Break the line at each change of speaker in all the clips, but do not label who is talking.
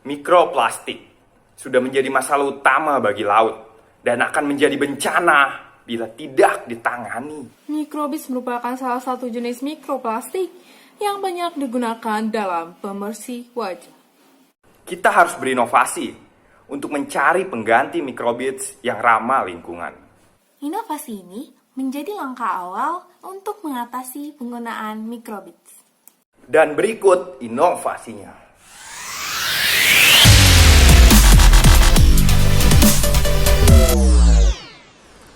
Mikroplastik sudah menjadi masalah utama bagi laut dan akan menjadi bencana bila tidak ditangani.
Mikrobis merupakan salah satu jenis mikroplastik yang banyak digunakan dalam pembersih wajah.
Kita harus berinovasi untuk mencari pengganti mikrobits yang ramah lingkungan.
Inovasi ini menjadi langkah awal untuk mengatasi penggunaan mikrobits.
Dan berikut inovasinya.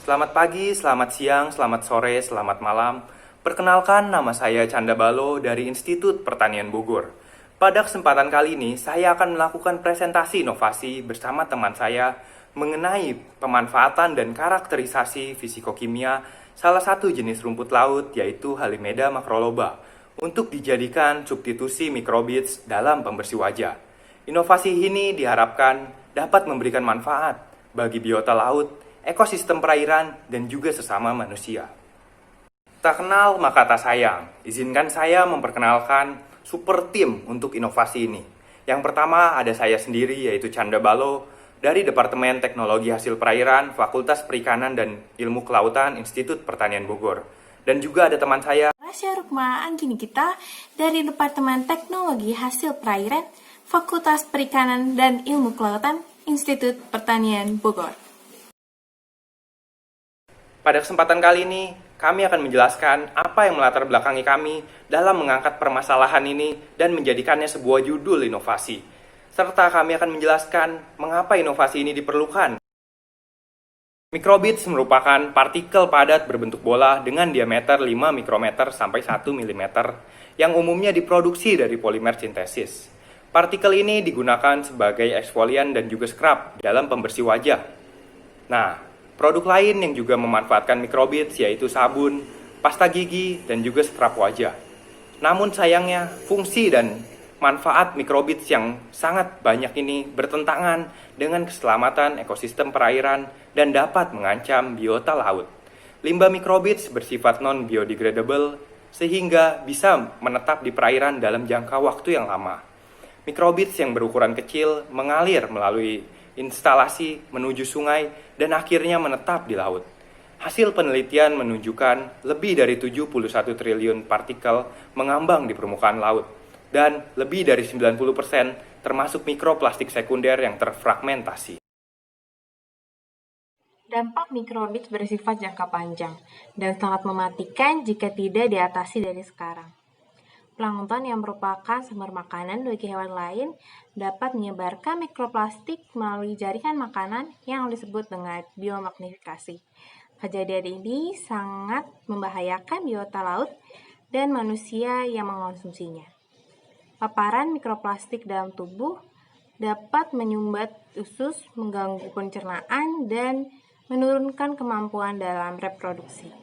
Selamat pagi, selamat siang, selamat sore, selamat malam. Perkenalkan, nama saya Canda Balo dari Institut Pertanian Bogor. Pada kesempatan kali ini, saya akan melakukan presentasi inovasi bersama teman saya mengenai pemanfaatan dan karakterisasi fisikokimia salah satu jenis rumput laut, yaitu Halimeda macroloba, untuk dijadikan substitusi mikrobits dalam pembersih wajah. Inovasi ini diharapkan dapat memberikan manfaat bagi biota laut, ekosistem perairan, dan juga sesama manusia. Tak kenal maka tak sayang. Izinkan saya memperkenalkan super tim untuk inovasi ini. Yang pertama ada saya sendiri, yaitu Canda Balo dari Departemen Teknologi Hasil Perairan, Fakultas Perikanan dan Ilmu Kelautan, Institut Pertanian Bogor. Dan juga ada teman saya,
Rasya Rukma Angginikita dari Departemen Teknologi Hasil Perairan, Fakultas Perikanan dan Ilmu Kelautan, Institut Pertanian Bogor.
Pada kesempatan kali ini, kami akan menjelaskan apa yang melatar belakangi kami dalam mengangkat permasalahan ini dan menjadikannya sebuah judul inovasi. Serta kami akan menjelaskan mengapa inovasi ini diperlukan. Mikrobits merupakan partikel padat berbentuk bola dengan diameter 5 mikrometer sampai 1 mm yang umumnya diproduksi dari polimer sintesis. Partikel ini digunakan sebagai eksfolian dan juga scrub dalam pembersih wajah. Nah, produk lain yang juga memanfaatkan mikrobits yaitu sabun, pasta gigi, dan juga scrub wajah. Namun sayangnya, fungsi dan manfaat mikrobits yang sangat banyak ini bertentangan dengan keselamatan ekosistem perairan dan dapat mengancam biota laut. Limbah mikrobits bersifat non-biodegradable sehingga bisa menetap di perairan dalam jangka waktu yang lama. Mikrobits yang berukuran kecil mengalir melalui instalasi menuju sungai dan akhirnya menetap di laut. Hasil penelitian menunjukkan lebih dari 71 triliun partikel mengambang di permukaan laut dan lebih dari 90% termasuk mikroplastik sekunder yang terfragmentasi.
Dampak mikrobits bersifat jangka panjang dan sangat mematikan jika tidak diatasi dari sekarang. Plankton yang merupakan sumber makanan bagi hewan lain dapat menyebarkan mikroplastik melalui jaringan makanan yang disebut dengan biomagnifikasi. Kejadian ini sangat membahayakan biota laut dan manusia yang mengonsumsinya. Paparan mikroplastik dalam tubuh dapat menyumbat usus, mengganggu pencernaan, dan menurunkan kemampuan dalam reproduksi.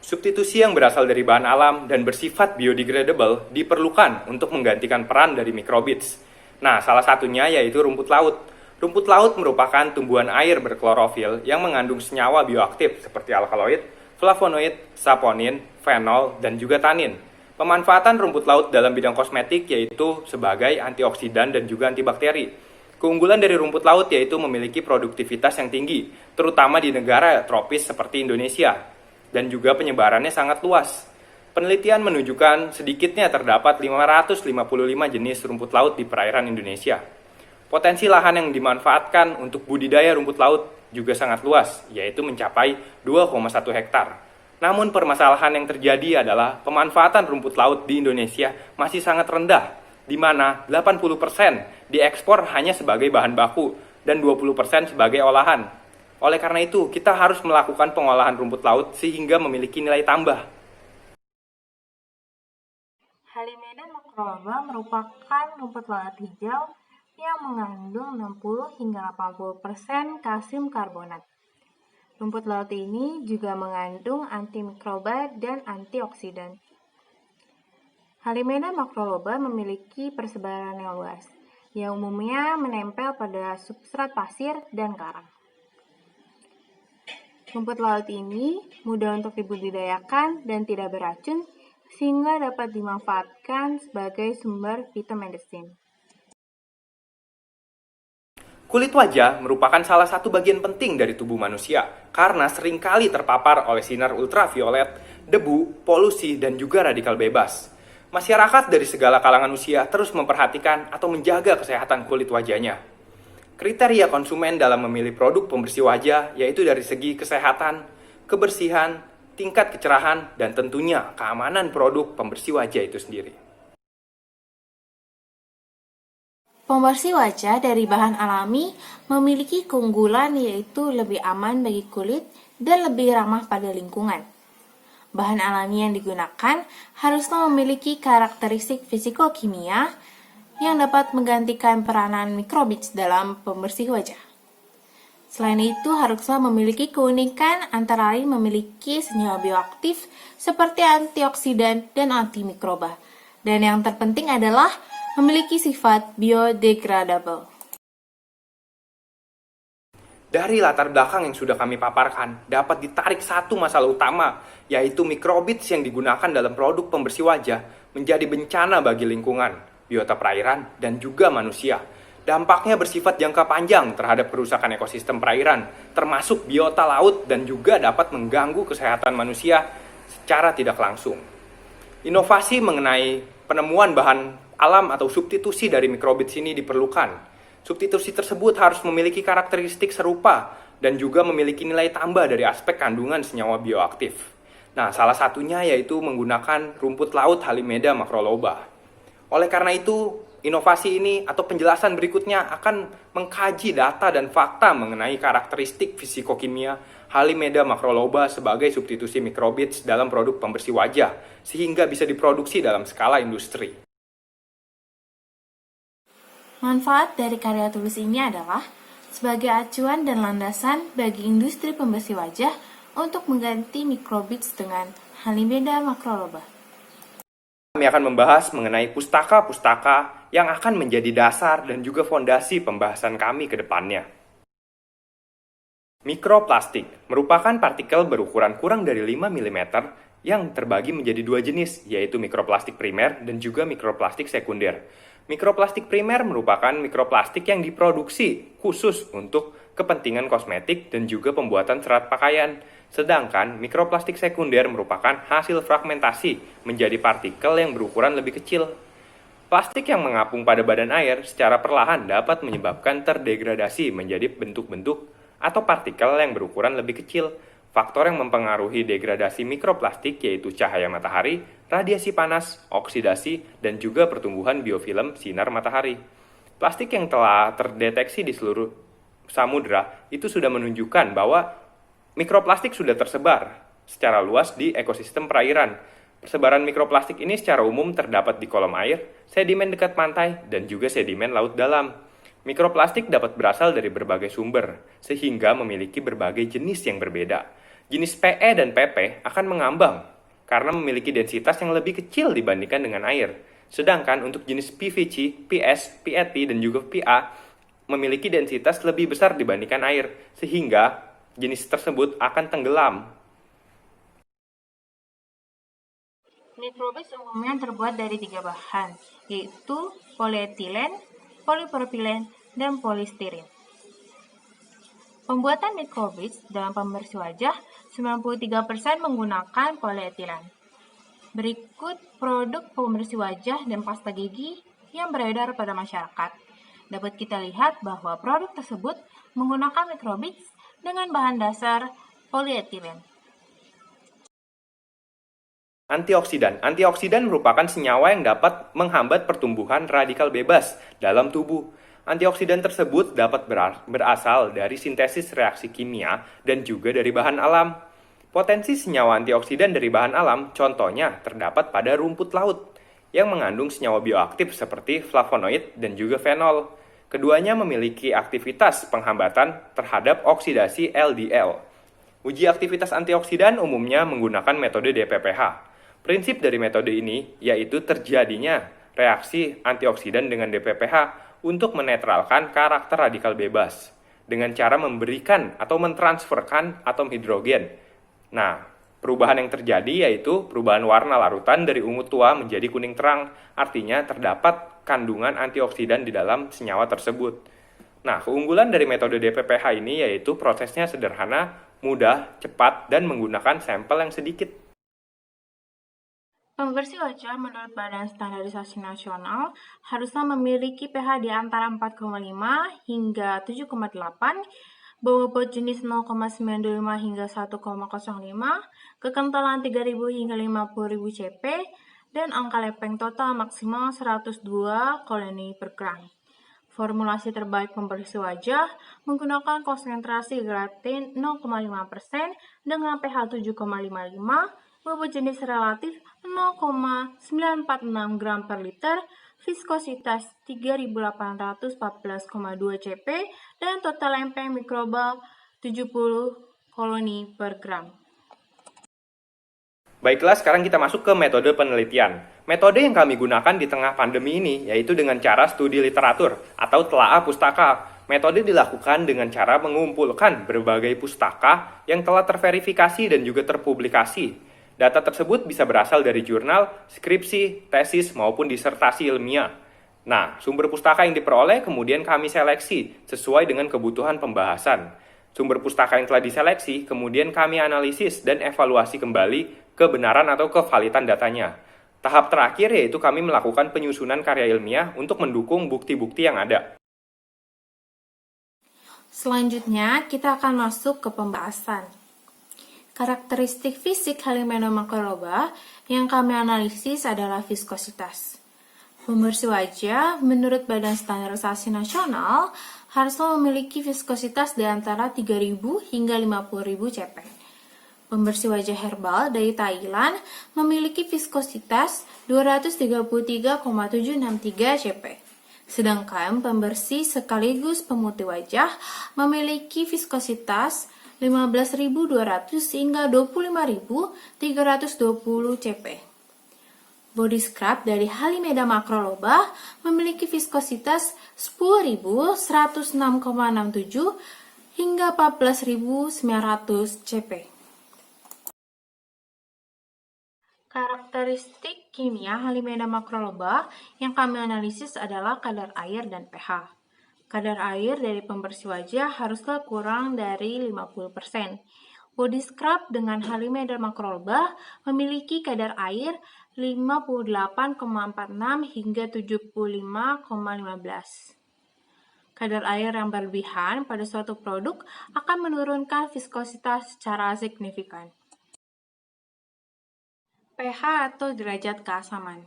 Substitusi yang berasal dari bahan alam dan bersifat biodegradable diperlukan untuk menggantikan peran dari mikrobits. Nah, salah satunya yaitu rumput laut. Rumput laut merupakan tumbuhan air berklorofil yang mengandung senyawa bioaktif seperti alkaloid, flavonoid, saponin, fenol, dan juga tanin. Pemanfaatan rumput laut dalam bidang kosmetik yaitu sebagai antioksidan dan juga antibakteri. Keunggulan dari rumput laut yaitu memiliki produktivitas yang tinggi, terutama di negara tropis seperti Indonesia. Dan juga penyebarannya sangat luas. Penelitian menunjukkan sedikitnya terdapat 555 jenis rumput laut di perairan Indonesia. Potensi lahan yang dimanfaatkan untuk budidaya rumput laut juga sangat luas, yaitu mencapai 2,1 hektar. Namun permasalahan yang terjadi adalah pemanfaatan rumput laut di Indonesia masih sangat rendah, di mana 80% diekspor hanya sebagai bahan baku dan 20% sebagai olahan. Oleh karena itu, kita harus melakukan pengolahan rumput laut sehingga memiliki nilai tambah.
Halimeda macroloba merupakan rumput laut hijau yang mengandung 60 hingga 80% kalsium karbonat. Rumput laut ini juga mengandung antimikroba dan antioksidan. Halimeda macroloba memiliki persebaran yang luas, yang umumnya menempel pada substrat pasir dan karang. Rumput laut ini mudah untuk dibudidayakan dan tidak beracun sehingga dapat dimanfaatkan sebagai sumber fitomedicine.
Kulit wajah merupakan salah satu bagian penting dari tubuh manusia karena seringkali terpapar oleh sinar ultraviolet, debu, polusi, dan juga radikal bebas. Masyarakat dari segala kalangan usia terus memperhatikan atau menjaga kesehatan kulit wajahnya. Kriteria konsumen dalam memilih produk pembersih wajah yaitu dari segi kesehatan, kebersihan, tingkat kecerahan, dan tentunya keamanan produk pembersih wajah itu sendiri.
Pembersih wajah dari bahan alami memiliki keunggulan yaitu lebih aman bagi kulit dan lebih ramah pada lingkungan. Bahan alami yang digunakan harusnya memiliki karakteristik fisikokimia yang dapat menggantikan peranan mikrobit dalam pembersih wajah. Selain itu, harusnya memiliki keunikan antara lain memiliki senyawa bioaktif seperti antioksidan dan antimikroba. Dan yang terpenting adalah memiliki sifat biodegradable.
Dari latar belakang yang sudah kami paparkan, dapat ditarik satu masalah utama, yaitu mikrobits yang digunakan dalam produk pembersih wajah menjadi bencana bagi lingkungan, biota perairan, dan juga manusia. Dampaknya bersifat jangka panjang terhadap kerusakan ekosistem perairan, termasuk biota laut dan juga dapat mengganggu kesehatan manusia secara tidak langsung. Inovasi mengenai penemuan bahan alam atau substitusi dari mikrobits ini diperlukan. Substitusi tersebut harus memiliki karakteristik serupa dan juga memiliki nilai tambah dari aspek kandungan senyawa bioaktif. Nah, salah satunya yaitu menggunakan rumput laut Halimeda macroloba. Oleh karena itu, inovasi ini atau penjelasan berikutnya akan mengkaji data dan fakta mengenai karakteristik fisikokimia Halimeda macroloba sebagai substitusi mikrobits dalam produk pembersih wajah, sehingga bisa diproduksi dalam skala industri.
Manfaat dari karya tulis ini adalah sebagai acuan dan landasan bagi industri pembersih wajah untuk mengganti mikrobits dengan Halimeda macroloba.
Kami akan membahas mengenai pustaka-pustaka yang akan menjadi dasar dan juga fondasi pembahasan kami ke depannya. Mikroplastik merupakan partikel berukuran kurang dari 5 mm yang terbagi menjadi dua jenis, yaitu mikroplastik primer dan juga mikroplastik sekunder. Mikroplastik primer merupakan mikroplastik yang diproduksi khusus untuk kepentingan kosmetik dan juga pembuatan serat pakaian. Sedangkan mikroplastik sekunder merupakan hasil fragmentasi menjadi partikel yang berukuran lebih kecil. Plastik yang mengapung pada badan air secara perlahan dapat menyebabkan terdegradasi menjadi bentuk-bentuk atau partikel yang berukuran lebih kecil. Faktor yang mempengaruhi degradasi mikroplastik yaitu cahaya matahari, radiasi panas, oksidasi, dan juga pertumbuhan biofilm sinar matahari. Plastik yang telah terdeteksi di seluruh samudra itu sudah menunjukkan bahwa mikroplastik sudah tersebar secara luas di ekosistem perairan. Persebaran mikroplastik ini secara umum terdapat di kolom air, sedimen dekat pantai, dan juga sedimen laut dalam. Mikroplastik dapat berasal dari berbagai sumber, sehingga memiliki berbagai jenis yang berbeda. Jenis PE dan PP akan mengambang karena memiliki densitas yang lebih kecil dibandingkan dengan air. Sedangkan untuk jenis PVC, PS, PET, dan juga PA memiliki densitas lebih besar dibandingkan air, sehingga jenis tersebut akan tenggelam.
Mikrobits umumnya terbuat dari 3 bahan, yaitu polietilen, polipropilen, dan polistirin. Pembuatan mikrobits dalam pembersih wajah 93% menggunakan polietilen. Berikut produk pembersih wajah dan pasta gigi yang beredar pada masyarakat. Dapat kita lihat bahwa produk tersebut menggunakan mikrobits dengan bahan dasar polietilen.
Antioksidan. Antioksidan merupakan senyawa yang dapat menghambat pertumbuhan radikal bebas dalam tubuh. Antioksidan tersebut dapat berasal dari sintesis reaksi kimia dan juga dari bahan alam. Potensi senyawa antioksidan dari bahan alam contohnya terdapat pada rumput laut yang mengandung senyawa bioaktif seperti flavonoid dan juga fenol. Keduanya memiliki aktivitas penghambatan terhadap oksidasi LDL. Uji aktivitas antioksidan umumnya menggunakan metode DPPH. Prinsip dari metode ini yaitu terjadinya reaksi antioksidan dengan DPPH untuk menetralkan karakter radikal bebas dengan cara memberikan atau mentransferkan atom hidrogen. Nah, Perubahan yang terjadi yaitu perubahan warna larutan dari ungu tua menjadi kuning terang, artinya terdapat kandungan antioksidan di dalam senyawa tersebut. Nah, keunggulan dari metode DPPH ini yaitu prosesnya sederhana, mudah, cepat, dan menggunakan sampel yang sedikit.
Pembersih wajah menurut Badan Standarisasi Nasional haruslah memiliki pH di antara 4,5 hingga 7,8, bobot jenis 0,95 hingga 1,05, kekentalan 3000 hingga 50.000 CP, dan angka lepeng total maksimal 102 koloni per gram. Formulasi terbaik pembersih wajah menggunakan konsentrasi gelatin 0,5% dengan pH 7,55, bobot jenis relatif 0,946 gram per liter, viskositas 3814,2 CP, dan total lempeng mikrobal 70 koloni per gram.
Baiklah, sekarang kita masuk ke metode penelitian. Metode yang kami gunakan di tengah pandemi ini yaitu dengan cara studi literatur atau telaah pustaka. Metode dilakukan dengan cara mengumpulkan berbagai pustaka yang telah terverifikasi dan juga terpublikasi. Data tersebut bisa berasal dari jurnal, skripsi, tesis, maupun disertasi ilmiah. Nah, sumber pustaka yang diperoleh kemudian kami seleksi sesuai dengan kebutuhan pembahasan. Sumber pustaka yang telah diseleksi kemudian kami analisis dan evaluasi kembali kebenaran atau kevalitan datanya. Tahap terakhir yaitu kami melakukan penyusunan karya ilmiah untuk mendukung bukti-bukti yang ada.
Selanjutnya, kita akan masuk ke pembahasan. Karakteristik fisik Halimena macroloba yang kami analisis adalah viskositas. Pembersih wajah menurut Badan Standarisasi Nasional haruslah memiliki viskositas di antara 3.000 hingga 50.000 CP. Pembersih wajah herbal dari Thailand memiliki viskositas 233,763 CP. Sedangkan pembersih sekaligus pemutih wajah memiliki viskositas 15.200 hingga 25.320 CP. Body scrub dari Halimeda macroloba memiliki viskositas 10.106,67 hingga 14.900 CP. Karakteristik kimia Halimeda macroloba yang kami analisis adalah kadar air dan pH. Kadar air dari pembersih wajah haruslah kurang dari 50%. Body scrub dengan Halimeda macroloba memiliki kadar air 58,46 hingga 75,15. Kadar air yang berlebihan pada suatu produk akan menurunkan viskositas secara signifikan. pH atau derajat keasaman.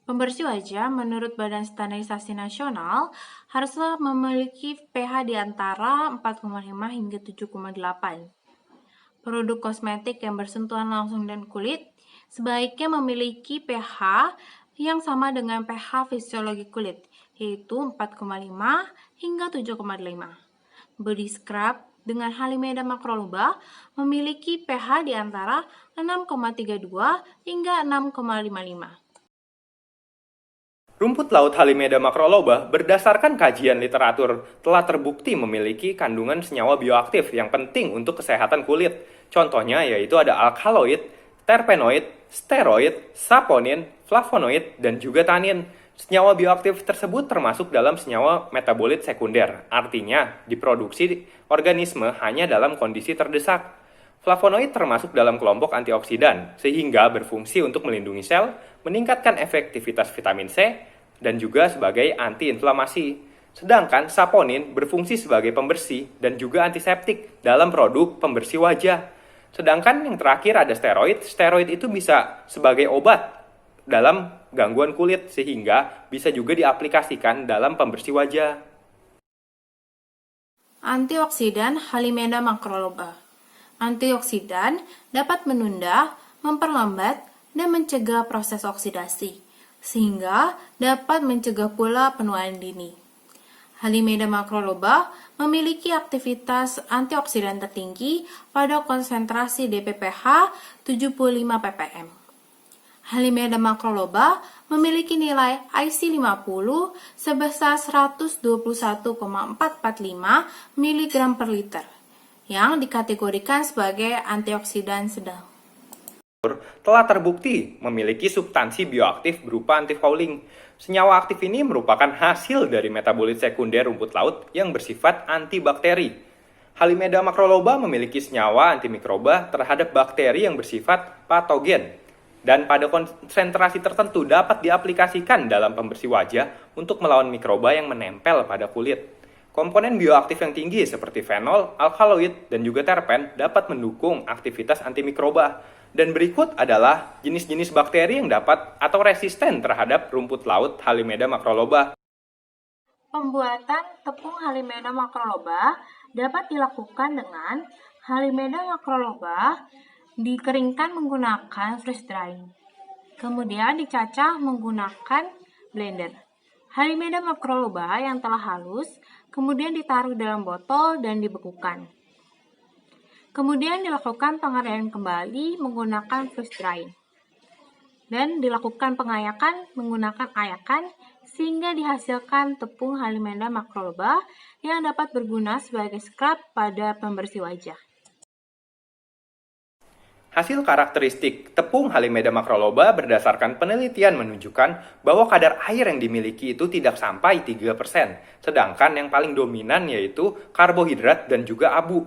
Pembersih wajah menurut Badan Standarisasi Nasional haruslah memiliki pH di antara 4,5 hingga 7,8. Produk kosmetik yang bersentuhan langsung dengan kulit sebaiknya memiliki pH yang sama dengan pH fisiologi kulit, yaitu 4,5 hingga 7,5. Body scrub dengan Halimeda macroloba memiliki pH di antara 6,32 hingga 6,55.
Rumput laut Halimeda macroloba berdasarkan kajian literatur telah terbukti memiliki kandungan senyawa bioaktif yang penting untuk kesehatan kulit. Contohnya yaitu ada alkaloid, terpenoid, steroid, saponin, flavonoid, dan juga tanin. Senyawa bioaktif tersebut termasuk dalam senyawa metabolit sekunder, artinya diproduksi organisme hanya dalam kondisi terdesak. Flavonoid termasuk dalam kelompok antioksidan, sehingga berfungsi untuk melindungi sel, meningkatkan efektivitas vitamin C, dan juga sebagai antiinflamasi. Sedangkan saponin berfungsi sebagai pembersih dan juga antiseptik dalam produk pembersih wajah. Sedangkan yang terakhir ada steroid. Steroid itu bisa sebagai obat dalam gangguan kulit sehingga bisa juga diaplikasikan dalam pembersih wajah.
Antioksidan Halimeda macroloba. Antioksidan dapat menunda, memperlambat, dan mencegah proses oksidasi, sehingga dapat mencegah pula penuaan dini. Halimeda macroloba memiliki aktivitas antioksidan tertinggi pada konsentrasi DPPH 75 ppm. Halimeda macroloba memiliki nilai IC50 sebesar 121,445 mg per liter, yang dikategorikan sebagai antioksidan sedang.
Telah terbukti memiliki substansi bioaktif berupa antifouling. Senyawa aktif ini merupakan hasil dari metabolit sekunder rumput laut yang bersifat antibakteri. Halimeda macroloba memiliki senyawa antimikroba terhadap bakteri yang bersifat patogen dan pada konsentrasi tertentu dapat diaplikasikan dalam pembersih wajah untuk melawan mikroba yang menempel pada kulit. Komponen bioaktif yang tinggi seperti fenol, alkaloid, dan juga terpen dapat mendukung aktivitas antimikroba. Dan berikut adalah jenis-jenis bakteri yang dapat atau resisten terhadap rumput laut Halimeda macroloba.
Pembuatan tepung Halimeda macroloba dapat dilakukan dengan Halimeda macroloba dikeringkan menggunakan freeze drying. Kemudian dicacah menggunakan blender. Halimeda macroloba yang telah halus kemudian ditaruh dalam botol dan dibekukan. Kemudian dilakukan pengayakan kembali menggunakan freeze drying. Dan dilakukan pengayakan menggunakan ayakan sehingga dihasilkan tepung Halimeda macroloba yang dapat berguna sebagai scrub pada pembersih wajah.
Hasil karakteristik tepung Halimeda macroloba berdasarkan penelitian menunjukkan bahwa kadar air yang dimiliki itu tidak sampai 3%, sedangkan yang paling dominan yaitu karbohidrat dan juga abu.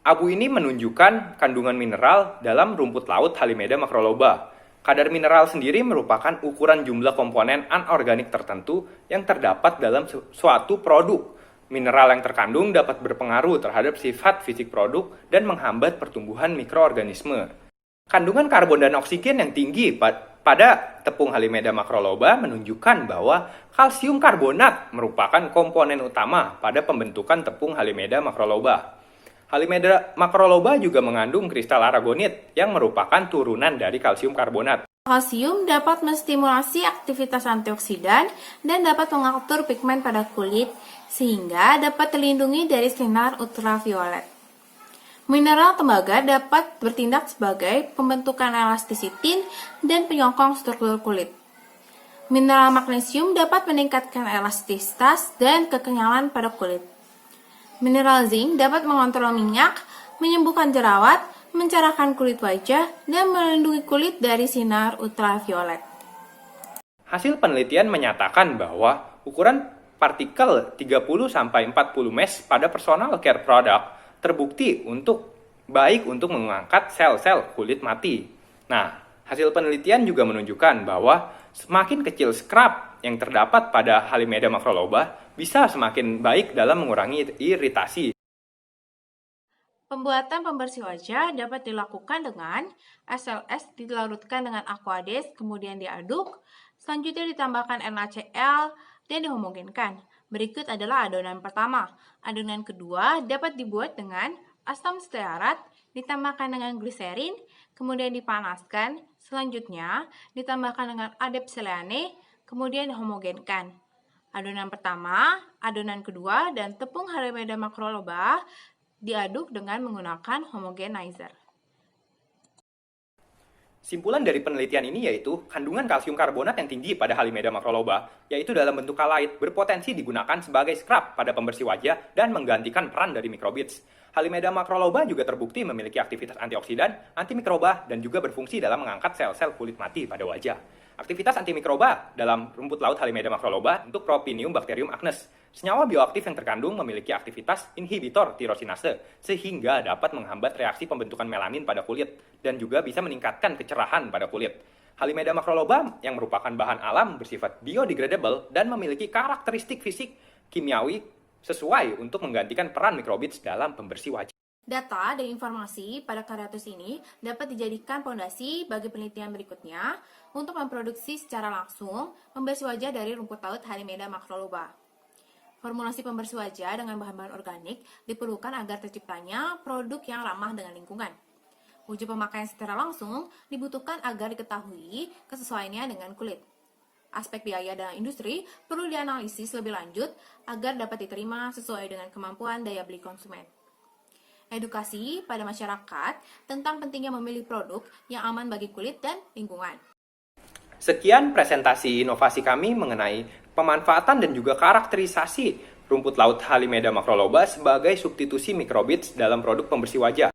Abu ini menunjukkan kandungan mineral dalam rumput laut Halimeda macroloba. Kadar mineral sendiri merupakan ukuran jumlah komponen anorganik tertentu yang terdapat dalam suatu produk. Mineral yang terkandung dapat berpengaruh terhadap sifat fisik produk dan menghambat pertumbuhan mikroorganisme. Kandungan karbon dan oksigen yang tinggi pada tepung Halimeda macroloba menunjukkan bahwa kalsium karbonat merupakan komponen utama pada pembentukan tepung Halimeda macroloba. Halimeda macroloba juga mengandung kristal aragonit yang merupakan turunan dari kalsium karbonat.
Kalsium dapat menstimulasi aktivitas antioksidan dan dapat mengatur pigmen pada kulit sehingga dapat terlindungi dari sinar ultraviolet. Mineral tembaga dapat bertindak sebagai pembentukan elastisitin dan penyokong struktur kulit. Mineral magnesium dapat meningkatkan elastisitas dan kekenyalan pada kulit. Mineral zinc dapat mengontrol minyak, menyembuhkan jerawat, mencerahkan kulit wajah, dan melindungi kulit dari sinar ultraviolet.
Hasil penelitian menyatakan bahwa ukuran partikel 30-40 mes pada personal care product terbukti baik untuk mengangkat sel-sel kulit mati. Nah, hasil penelitian juga menunjukkan bahwa semakin kecil scrub yang terdapat pada Halimeda macroloba bisa semakin baik dalam mengurangi iritasi.
Pembuatan pembersih wajah dapat dilakukan dengan SLS dilarutkan dengan Aquades, kemudian diaduk, selanjutnya ditambahkan NaCl, dan dihomogenkan. Berikut adalah adonan pertama. Adonan kedua dapat dibuat dengan asam stearat, ditambahkan dengan gliserin, kemudian dipanaskan, selanjutnya ditambahkan dengan adepsileane, kemudian dihomogenkan. Adonan pertama, adonan kedua, dan tepung Halimeda macroloba diaduk dengan menggunakan homogenizer.
Simpulan dari penelitian ini yaitu kandungan kalsium karbonat yang tinggi pada Halimeda macroloba, yaitu dalam bentuk kalaid, berpotensi digunakan sebagai scrub pada pembersih wajah dan menggantikan peran dari microbits. Halimeda macroloba juga terbukti memiliki aktivitas antioksidan, antimikroba, dan juga berfungsi dalam mengangkat sel-sel kulit mati pada wajah. Aktivitas antimikroba dalam rumput laut Halimeda macroloba untuk Propinium bacterium acnes. Senyawa bioaktif yang terkandung memiliki aktivitas inhibitor tirosinase, sehingga dapat menghambat reaksi pembentukan melanin pada kulit, dan juga bisa meningkatkan kecerahan pada kulit. Halimeda macroloba yang merupakan bahan alam bersifat biodegradable dan memiliki karakteristik fisik kimiawi sesuai untuk menggantikan peran mikrobits dalam pembersih wajah.
Data dan informasi pada karyatus ini dapat dijadikan fondasi bagi penelitian berikutnya untuk memproduksi secara langsung pembersih wajah dari rumput laut Halimeda macroloba. Formulasi pembersih wajah dengan bahan-bahan organik diperlukan agar terciptanya produk yang ramah dengan lingkungan. Uji pemakaian secara langsung dibutuhkan agar diketahui kesesuaiannya dengan kulit. Aspek biaya dalam industri perlu dianalisis lebih lanjut agar dapat diterima sesuai dengan kemampuan daya beli konsumen. Edukasi pada masyarakat tentang pentingnya memilih produk yang aman bagi kulit dan lingkungan.
Sekian presentasi inovasi kami mengenai pemanfaatan dan juga karakterisasi rumput laut Halimeda macroloba sebagai substitusi microbits dalam produk pembersih wajah.